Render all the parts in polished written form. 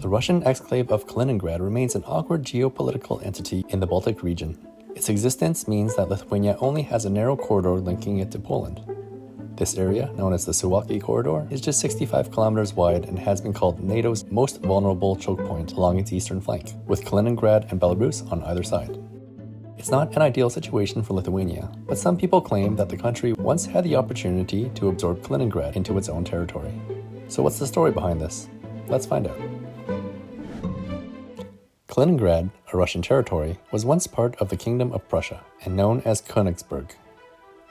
The Russian exclave of Kaliningrad remains an awkward geopolitical entity in the Baltic region. Its existence means that Lithuania only has a narrow corridor linking it to Poland. This area, known as the Suwalki Corridor, is just 65 kilometers wide and has been called NATO's most vulnerable choke point along its eastern flank, with Kaliningrad and Belarus on either side. It's not an ideal situation for Lithuania, but some people claim that the country once had the opportunity to absorb Kaliningrad into its own territory. So what's the story behind this? Let's find out. Kaliningrad, a Russian territory, was once part of the Kingdom of Prussia and known as Königsberg.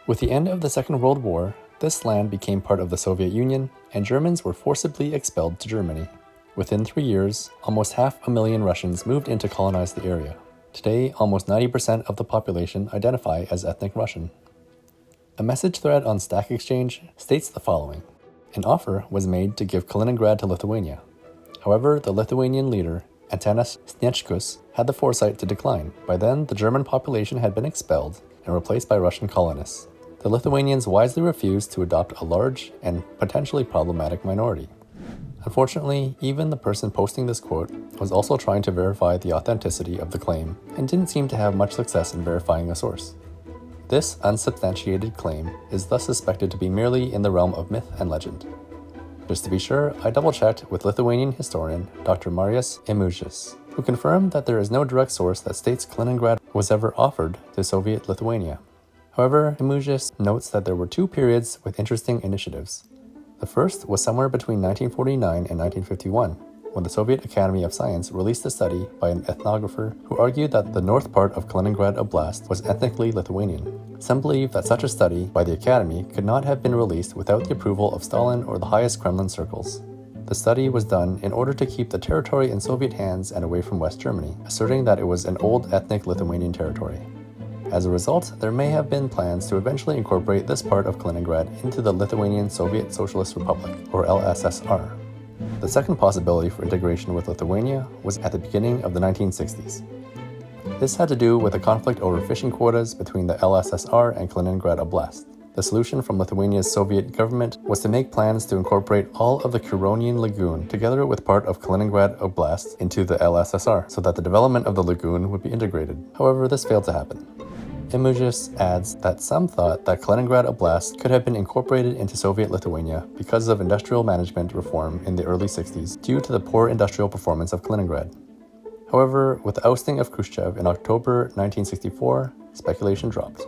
With the end of the Second World War, this land became part of the Soviet Union, and Germans were forcibly expelled to Germany. Within 3 years, almost 500,000 Russians moved in to colonize the area. Today, almost 90% of the population identify as ethnic Russian. A message thread on Stack Exchange states the following. An offer was made to give Kaliningrad to Lithuania. However, the Lithuanian leader, Antanas Sniečkus, had the foresight to decline. By then, the German population had been expelled and replaced by Russian colonists. The Lithuanians wisely refused to adopt a large and potentially problematic minority. Unfortunately, even the person posting this quote was also trying to verify the authenticity of the claim and didn't seem to have much success in verifying a source. This unsubstantiated claim is thus suspected to be merely in the realm of myth and legend. Just to be sure, I double-checked with Lithuanian historian Dr. Marius Emužis, who confirmed that there is no direct source that states Kaliningrad was ever offered to Soviet Lithuania. However, Emužis notes that there were two periods with interesting initiatives. The first was somewhere between 1949 and 1951, when the Soviet Academy of Science released a study by an ethnographer who argued that the north part of Kaliningrad Oblast was ethnically Lithuanian. Some believe that such a study by the Academy could not have been released without the approval of Stalin or the highest Kremlin circles. The study was done in order to keep the territory in Soviet hands and away from West Germany, asserting that it was an old ethnic Lithuanian territory. As a result, there may have been plans to eventually incorporate this part of Kaliningrad into the Lithuanian Soviet Socialist Republic, or LSSR. The second possibility for integration with Lithuania was at the beginning of the 1960s. This had to do with a conflict over fishing quotas between the LSSR and Kaliningrad Oblast. The solution from Lithuania's Soviet government was to make plans to incorporate all of the Curonian Lagoon together with part of Kaliningrad Oblast into the LSSR, so that the development of the lagoon would be integrated. However, this failed to happen. Emužis adds that some thought that Kaliningrad Oblast could have been incorporated into Soviet Lithuania because of industrial management reform in the early 60s due to the poor industrial performance of Kaliningrad. However, with the ousting of Khrushchev in October 1964, speculation dropped.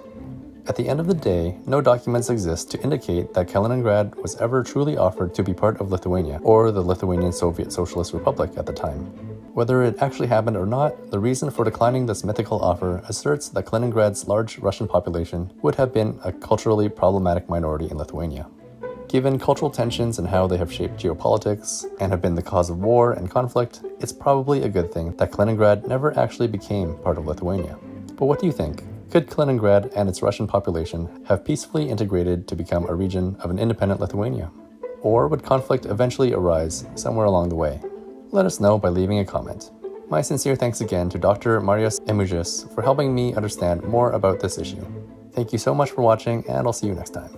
At the end of the day, no documents exist to indicate that Kaliningrad was ever truly offered to be part of Lithuania or the Lithuanian Soviet Socialist Republic at the time. Whether it actually happened or not, the reason for declining this mythical offer asserts that Kaliningrad's large Russian population would have been a culturally problematic minority in Lithuania. Given cultural tensions and how they have shaped geopolitics and have been the cause of war and conflict, it's probably a good thing that Kaliningrad never actually became part of Lithuania. But what do you think? Could Kaliningrad and its Russian population have peacefully integrated to become a region of an independent Lithuania? Or would conflict eventually arise somewhere along the way? Let us know by leaving a comment. My sincere thanks again to Dr. Marius Emužis for helping me understand more about this issue. Thank you so much for watching, and I'll see you next time.